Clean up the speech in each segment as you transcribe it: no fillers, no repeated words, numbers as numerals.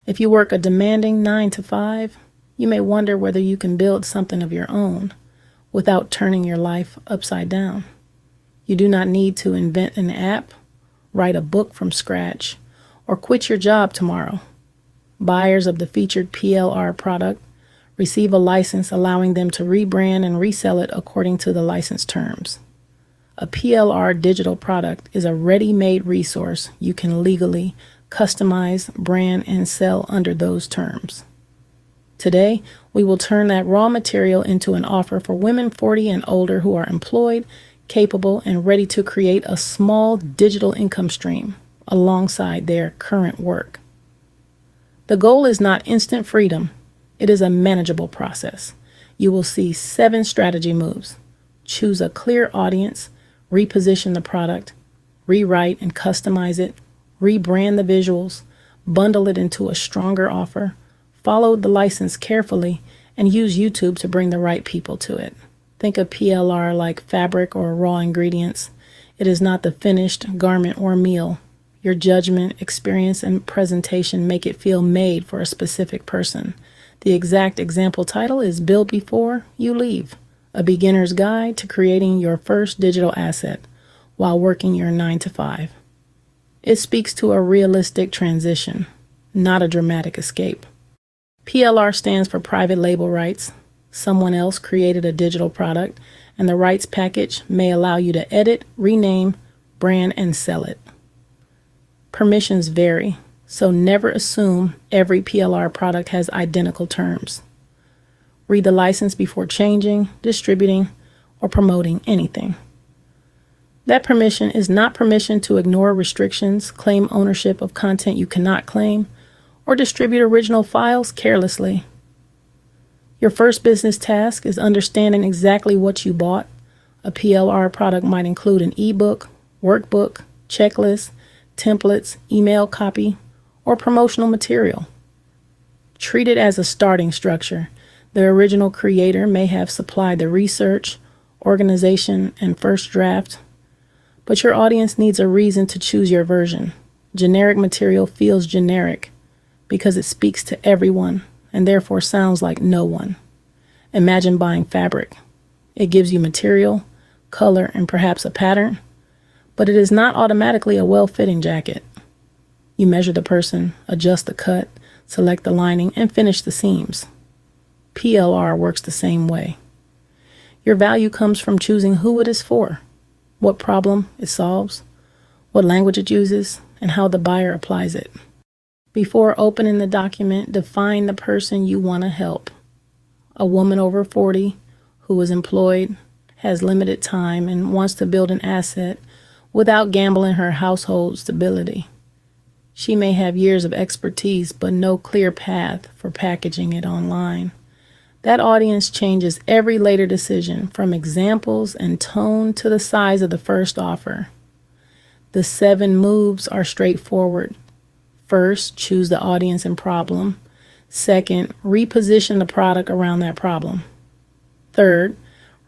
If you work a demanding 9 to 5, you may wonder whether you can build something of your own without turning your life upside down. You do not need to invent an app, write a book from scratch, or quit your job tomorrow. Buyers of the featured PLR product receive a license allowing them to rebrand and resell it according to the license terms. A PLR digital product is a ready-made resource you can legally customize, brand, and sell under those terms. Today, we will turn that raw material into an offer for women 40 and older who are employed, capable, and ready to create a small digital income stream alongside their current work. The goal is not instant freedom. It is a manageable process. You will see 7 strategy moves. Choose a clear audience, reposition the product, rewrite and customize it, rebrand the visuals, bundle it into a stronger offer, follow the license carefully, and use YouTube to bring the right people to it. Think of PLR like fabric or raw ingredients. It is not the finished garment or meal. Your judgment, experience, and presentation make it feel made for a specific person. The exact example title is Build Before You Leave, a beginner's guide to creating your first digital asset while working your 9 to 5. It speaks to a realistic transition, not a dramatic escape. PLR stands for private label rights. Someone else created a digital product, and the rights package may allow you to edit, rename, brand, and sell it. Permissions vary, so never assume every PLR product has identical terms. Read the license before changing, distributing, or promoting anything. That permission is not permission to ignore restrictions, claim ownership of content you cannot claim, or distribute original files carelessly. Your first business task is understanding exactly what you bought. A PLR product might include an ebook, workbook, checklist, templates, email copy, or promotional material. Treat it as a starting structure. The original creator may have supplied the research, organization, and first draft, but your audience needs a reason to choose your version. Generic material feels generic because it speaks to everyone and therefore sounds like no one. Imagine buying fabric. It gives you material, color, and perhaps a pattern, but it is not automatically a well-fitting jacket. You measure the person, adjust the cut, select the lining, and finish the seams. PLR works the same way. Your value comes from choosing who it is for, what problem it solves, what language it uses, and how the buyer applies it. Before opening the document, define the person you want to help. A woman over 40 who is employed, has limited time, and wants to build an asset without gambling her household stability. She may have years of expertise, but no clear path for packaging it online. That audience changes every later decision, from examples and tone to the size of the first offer. The 7 moves are straightforward. First, choose the audience and problem. Second, reposition the product around that problem. Third,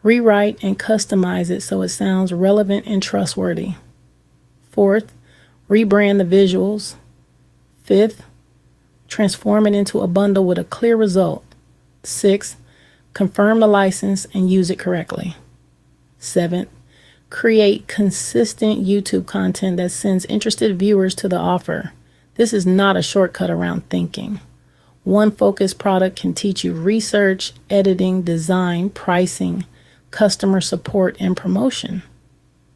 rewrite and customize it so it sounds relevant and trustworthy. Fourth, rebrand the visuals. Fifth, transform it into a bundle with a clear result. Sixth, confirm the license and use it correctly. Seventh, create consistent YouTube content that sends interested viewers to the offer. This is not a shortcut around thinking. One focused product can teach you research, editing, design, pricing, customer support, and promotion.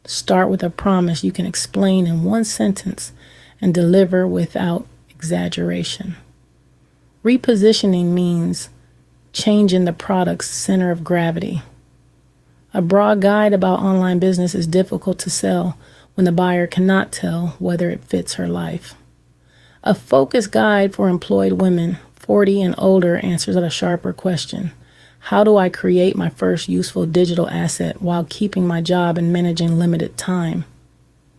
Start with a promise you can explain in 1 sentence and deliver without exaggeration. Repositioning means changing the product's center of gravity. A broad guide about online business is difficult to sell when the buyer cannot tell whether it fits her life. A focused guide for employed women 40 and older answers a sharper question. How do I create my first useful digital asset while keeping my job and managing limited time?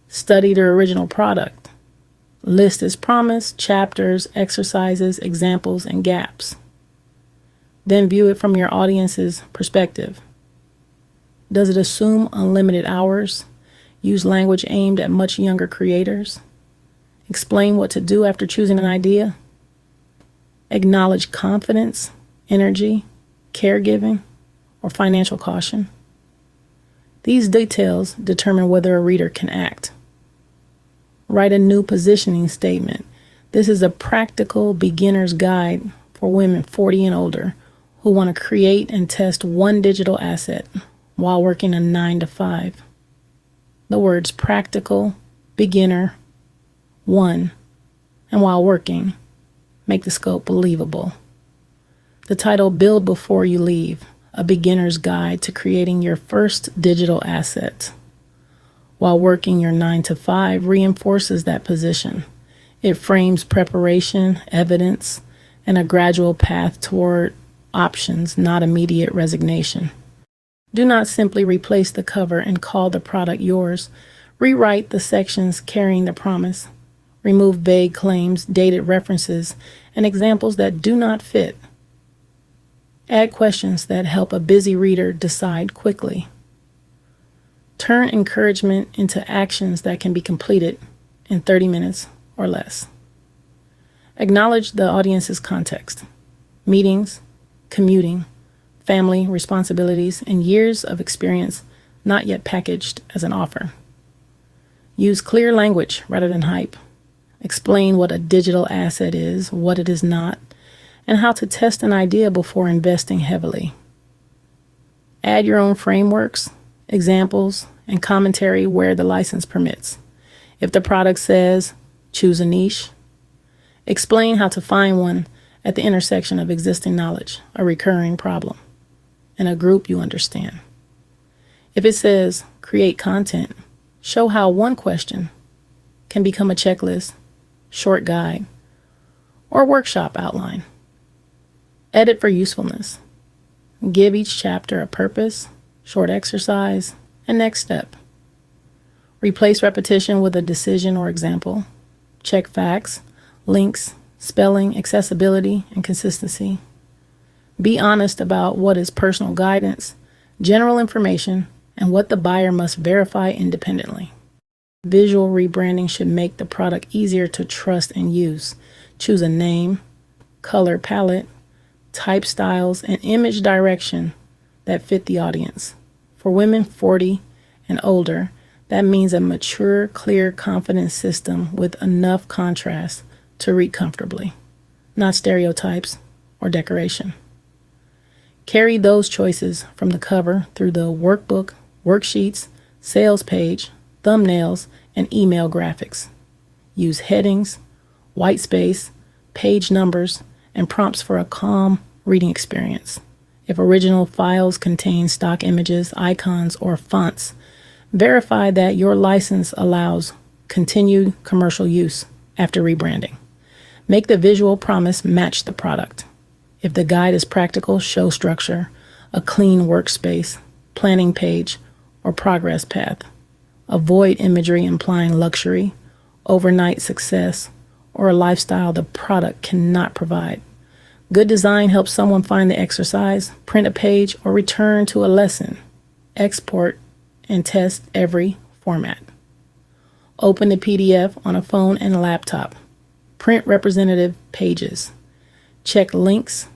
Study the original product. List its promise, chapters, exercises, examples, and gaps. Then view it from your audience's perspective. Does it assume unlimited hours? Use language aimed at much younger creators? Explain what to do after choosing an idea? Acknowledge confidence, energy, caregiving, or financial caution. These details determine whether a reader can act. Write a new positioning statement. This is a practical beginner's guide for women 40 and older who want to create and test one digital asset while working a 9 to 5. The words practical, beginner, one, and while working make the scope believable. The title, Build Before You Leave, a beginner's guide to creating your first digital asset while working your 9 to 5, reinforces that position. It frames preparation, evidence, and a gradual path toward options, not immediate resignation. Do not simply replace the cover and call the product yours. Rewrite the sections carrying the promise. Remove vague claims, dated references, and examples that do not fit. Add questions that help a busy reader decide quickly. Turn encouragement into actions that can be completed in 30 minutes or less. Acknowledge the audience's context: meetings, commuting, family responsibilities, and years of experience not yet packaged as an offer. Use clear language rather than hype. Explain what a digital asset is, what it is not, and how to test an idea before investing heavily. Add your own frameworks, examples, and commentary where the license permits. If the product says, choose a niche, explain how to find one at the intersection of existing knowledge, a recurring problem, and a group you understand. If it says, create content, show how one question can become a checklist, short guide, or workshop outline. Edit for usefulness. Give each chapter a purpose, short exercise, and next step. Replace repetition with a decision or example. Check facts, links, spelling, accessibility, and consistency. Be honest about what is personal guidance, general information, and what the buyer must verify independently. Visual rebranding should make the product easier to trust and use. Choose a name, color palette, type styles, and image direction that fit the audience. For women 40 and older, that means a mature, clear, confident system with enough contrast to read comfortably, not stereotypes or decoration. Carry those choices from the cover through the workbook, worksheets, sales page, thumbnails, and email graphics. Use headings, white space, page numbers, and prompts for a calm reading experience. If original files contain stock images, icons, or fonts, verify that your license allows continued commercial use after rebranding. Make the visual promise match the product. If the guide is practical, show structure, a clean workspace, planning page, or progress path. Avoid imagery implying luxury, overnight success, or a lifestyle the product cannot provide. Good design helps someone find the exercise, print a page, or return to a lesson. Export and test every format. Open the PDF on a phone and a laptop. Print representative pages. Check links,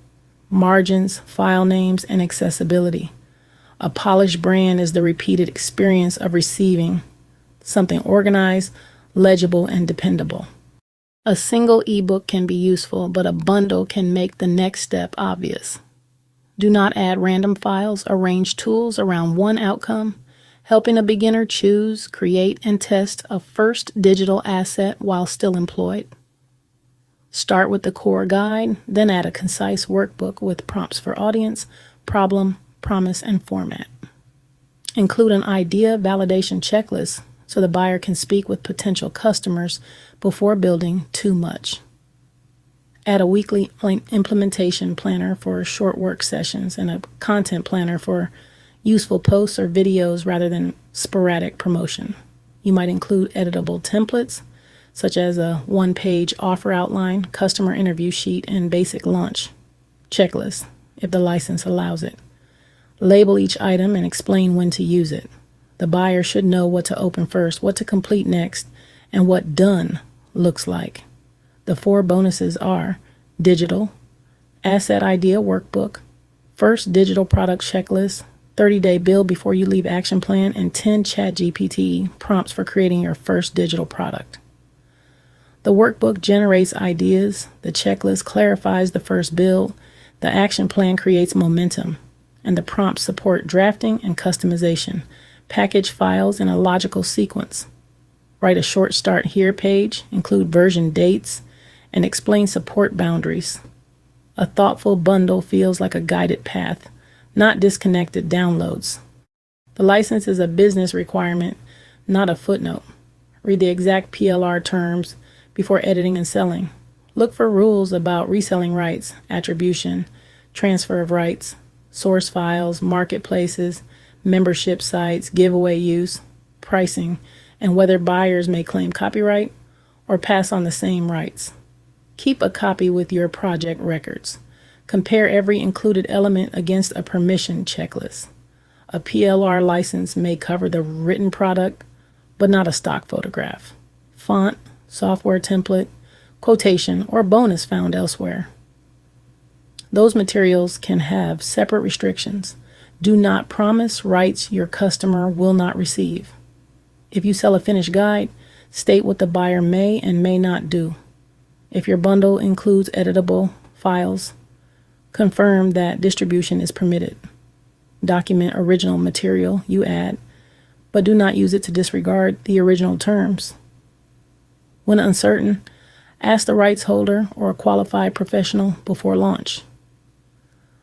margins, file names, and accessibility. A polished brand is the repeated experience of receiving something organized, legible, and dependable. A single ebook can be useful, but a bundle can make the next step obvious. Do not add random files. Arrange tools around one outcome, helping a beginner choose, create, and test a first digital asset while still employed. Start with the core guide, then add a concise workbook with prompts for audience, problem, promise, and format. Include an idea validation checklist so the buyer can speak with potential customers before building too much. Add a weekly implementation planner for short work sessions and a content planner for useful posts or videos rather than sporadic promotion. You might include editable templates, such as a one-page offer outline, customer interview sheet, and basic launch checklist, if the license allows it. Label each item and explain when to use it. The buyer should know what to open first, what to complete next, and what done looks like. The 4 bonuses are digital, Asset idea workbook, first digital product checklist, 30-day build before you leave action plan, and 10 ChatGPT prompts for creating your first digital product. The workbook generates ideas, the checklist clarifies the first build, the action plan creates momentum, and the prompts support drafting and customization. Package files in a logical sequence. Write a short start here page, include version dates, and explain support boundaries. A thoughtful bundle feels like a guided path, not disconnected downloads. The license is a business requirement, not a footnote. Read the exact PLR terms before editing and selling. Look for rules about reselling rights, attribution, transfer of rights, source files, marketplaces, membership sites, giveaway use, pricing, and whether buyers may claim copyright or pass on the same rights. Keep a copy with your project records. Compare every included element against a permission checklist. A PLR license may cover the written product, but not a stock photograph, font, software template, quotation, or bonus found elsewhere. Those materials can have separate restrictions. Do not promise rights your customer will not receive. If you sell a finished guide, state what the buyer may and may not do. If your bundle includes editable files, confirm that distribution is permitted. Document original material you add, but do not use it to disregard the original terms. When uncertain, ask the rights holder or a qualified professional before launch.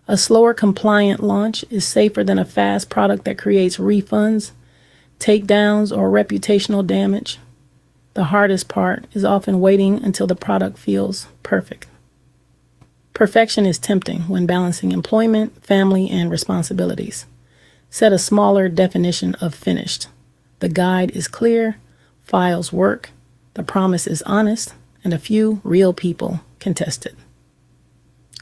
A slower compliant launch is safer than a fast product that creates refunds, takedowns, or reputational damage. The hardest part is often waiting until the product feels perfect. Perfection is tempting when balancing employment, family, and responsibilities. Set a smaller definition of finished. The guide is clear, files work, the promise is honest, and a few real people can test it.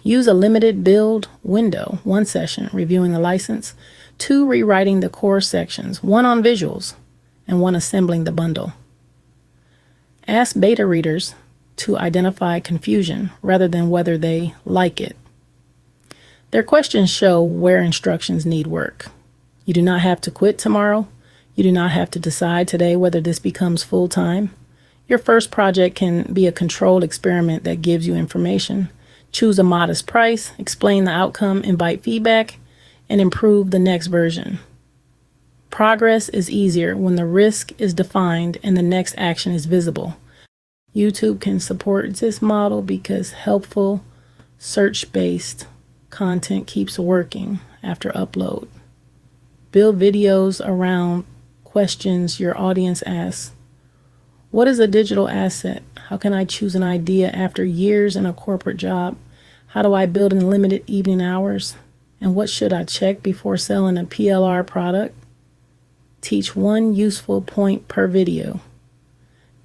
Use a limited build window, 1 session reviewing the license, 2 rewriting the core sections, 1 on visuals, and 1 assembling the bundle. Ask beta readers to identify confusion rather than whether they like it. Their questions show where instructions need work. You do not have to quit tomorrow. You do not have to decide today whether this becomes full-time. Your first project can be a controlled experiment that gives you information. Choose a modest price, explain the outcome, invite feedback, and improve the next version. Progress is easier when the risk is defined and the next action is visible. YouTube can support this model because helpful, search-based content keeps working after upload. Build videos around questions your audience asks. What is a digital asset? How can I choose an idea after years in a corporate job? How do I build in limited evening hours? And what should I check before selling a PLR product? Teach 1 useful point per video.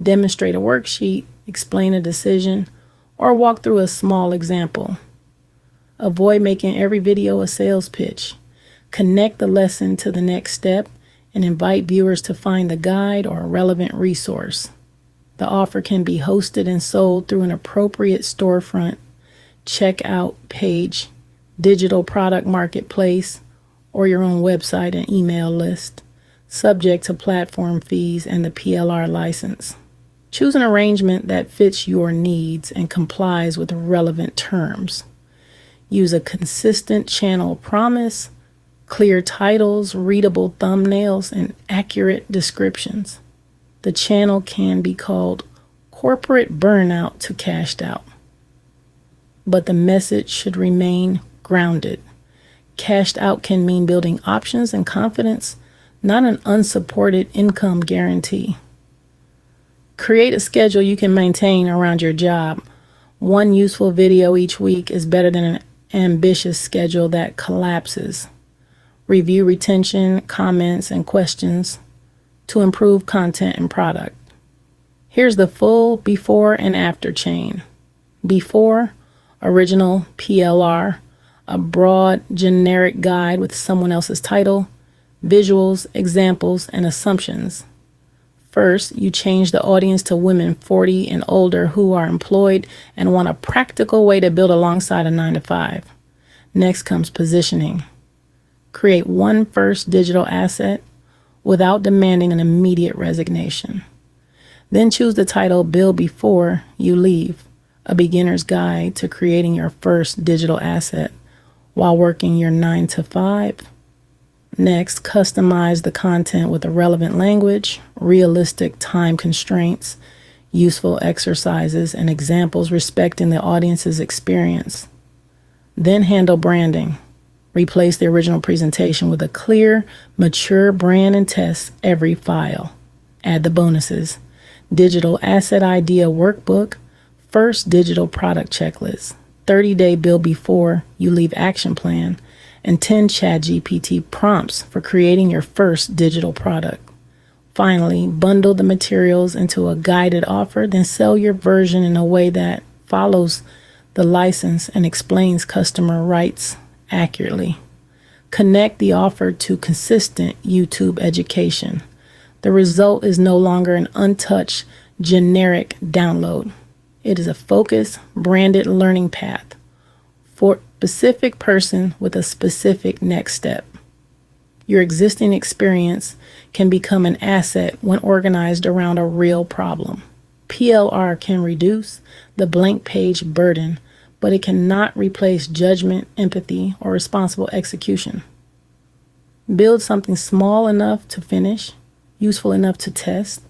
Demonstrate a worksheet, explain a decision, or walk through a small example. Avoid making every video a sales pitch. Connect the lesson to the next step and invite viewers to find the guide or a relevant resource. The offer can be hosted and sold through an appropriate storefront, checkout page, digital product marketplace, or your own website and email list, subject to platform fees and the PLR license. Choose an arrangement that fits your needs and complies with relevant terms. Use a consistent channel promise, clear titles, readable thumbnails, and accurate descriptions. The channel can be called corporate burnout to cashed out, but the message should remain grounded. Cashed out can mean building options and confidence, not an unsupported income guarantee. Create a schedule you can maintain around your job. 1 useful video each week is better than an ambitious schedule that collapses. Review retention, comments, and questions to improve content and product. Here's the full before and after chain. Before, original PLR, a broad, generic guide with someone else's title, visuals, examples, and assumptions. First, you change the audience to women 40 and older who are employed and want a practical way to build alongside a 9-to-5. Next comes positioning. Create one first digital asset without demanding an immediate resignation. Then choose the title Build Before You Leave, a beginner's guide to creating your first digital asset while working your 9-to-5. Next, customize the content with a relevant language, realistic time constraints, useful exercises, and examples respecting the audience's experience. Then handle branding. Replace the original presentation with a clear, mature brand and test every file. Add the bonuses: digital asset idea workbook, first digital product checklist, 30-day build before you leave action plan, and 10 ChatGPT prompts for creating your first digital product. Finally, bundle the materials into a guided offer, then sell your version in a way that follows the license and explains customer rights accurately. Connect the offer to consistent YouTube education. The result is no longer an untouched, generic download. It is a focused, branded learning path for a specific person with a specific next step. Your existing experience can become an asset when organized around a real problem. PLR can reduce the blank page burden, but it cannot replace judgment, empathy, or responsible execution. Build something small enough to finish, useful enough to test,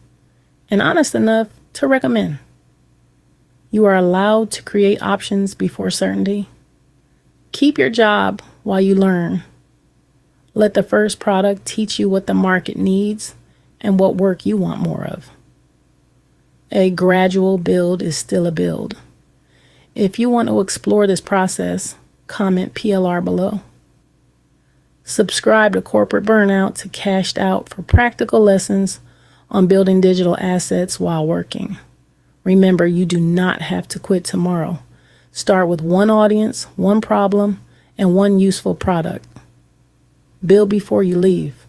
and honest enough to recommend. You are allowed to create options before certainty. Keep your job while you learn. Let the first product teach you what the market needs and what work you want more of. A gradual build is still a build. If you want to explore this process, comment PLR below. Subscribe to Corporate Burnout to Cashed Out for practical lessons on building digital assets while working. Remember, you do not have to quit tomorrow. Start with one audience, one problem, and one useful product. Build before you leave.